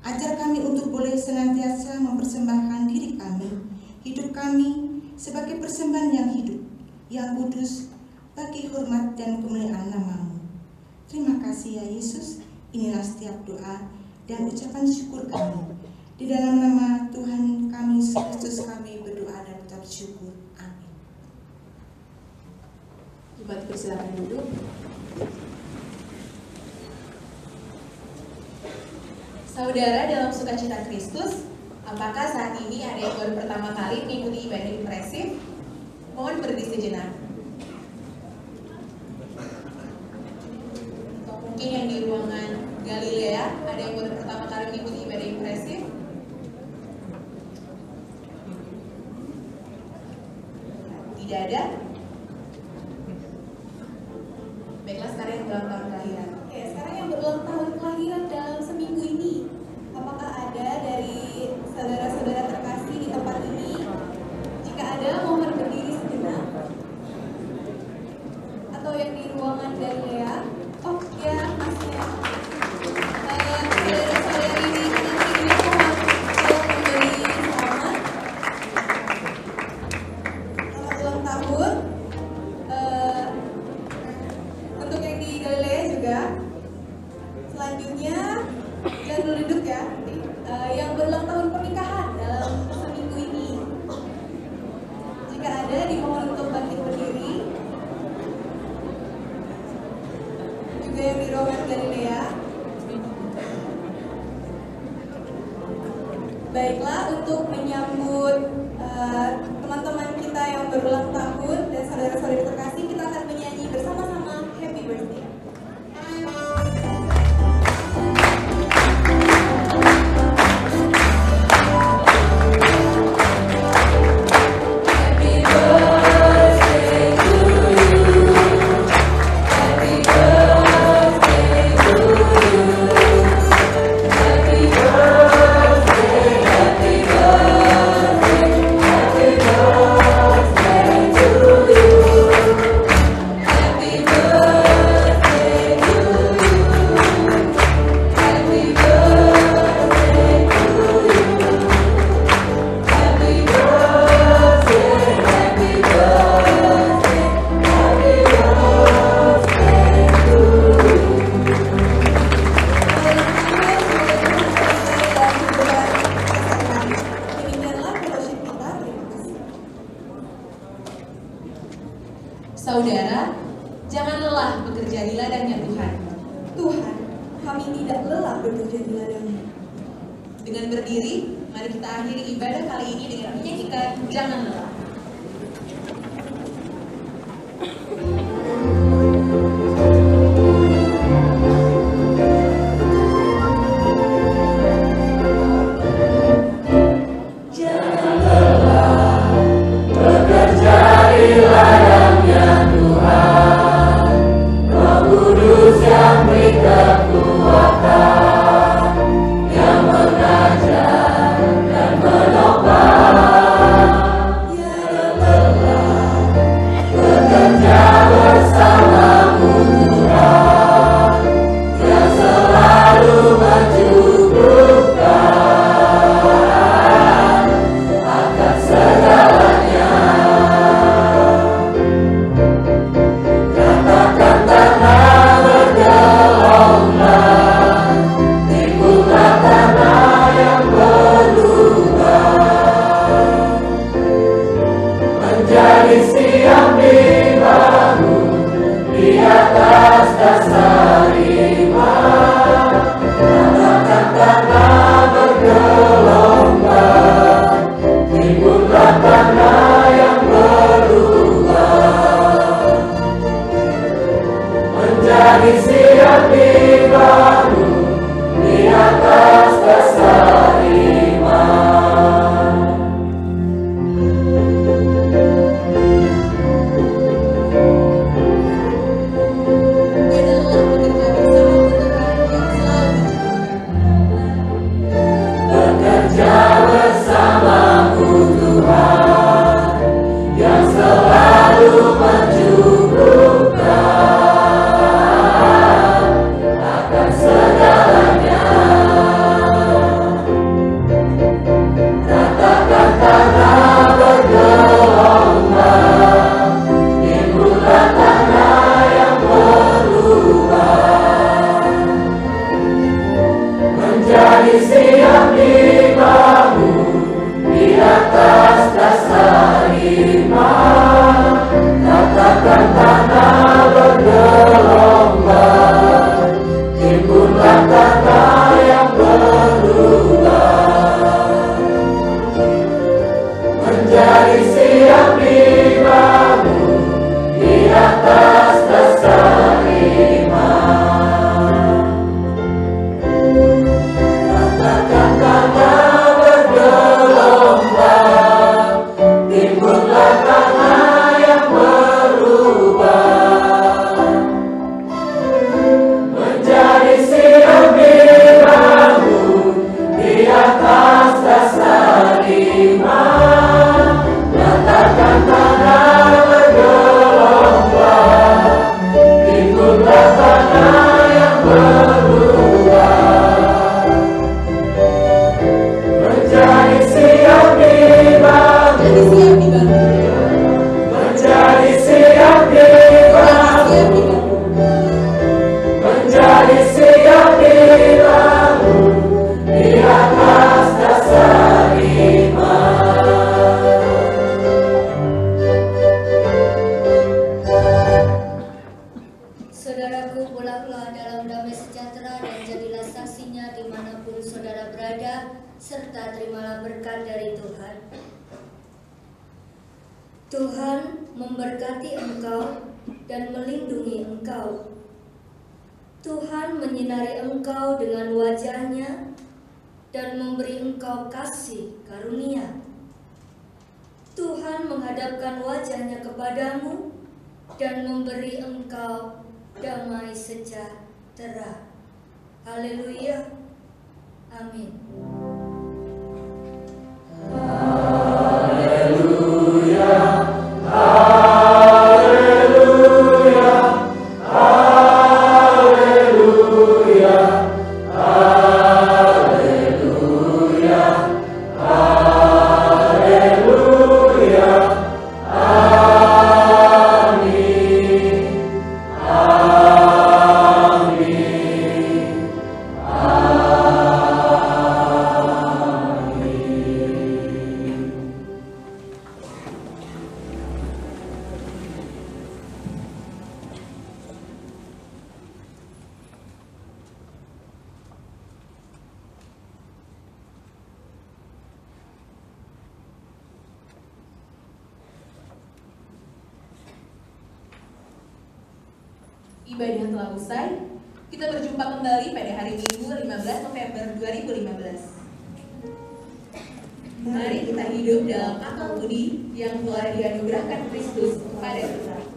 ajar kami untuk boleh senantiasa mempersembahkan diri kami, hidup kami sebagai persembahan yang hidup, yang kudus, bagi hormat dan kemuliaan nama-Mu. Terima kasih ya Yesus, inilah setiap doa dan ucapan syukur kami. Di dalam nama Tuhan kami, Yesus Kristus kami berdoa dan ucap syukur. Amin. Coba silakan duduk. Saudara dalam sukacita Kristus, apakah saat ini ada yang baru pertama kali mengikuti ibadah impresif? Mohon berdiri sejenak. Atau mungkin yang di ruangan Galilea, ada dulu duduk ya. Yang berulang tahun pernikahan dalam seminggu ini. Jika ada, dimohon untuk bangkit berdiri. Juga yang di Roman Galilea. Baiklah, untuk menyambut teman-teman kita yang berulang tahun dan saudara-saudari terkasih, kita akan menyanyi bersama-sama Happy Birthday. Saudara, jangan lelah bekerja di ladangnya Tuhan. Tuhan, kami tidak lelah bekerja di ladang-Mu. Dengan berdiri, mari kita akhiri ibadah kali ini dengan menyanyikan Jangan Lelah. serta terimalah berkat dari Tuhan. Tuhan memberkati engkau dan melindungi engkau. Tuhan menyinari engkau dengan wajah-Nya dan memberi engkau kasih karunia. Tuhan menghadapkan wajah-Nya kepadamu dan memberi engkau damai sejahtera. Haleluya. Amin. Ibadah telah usai. Kita berjumpa kembali pada hari Minggu 15 November 2015. Mari kita hidup dalam akal budi yang telah dianugerahkan Kristus kepada kita.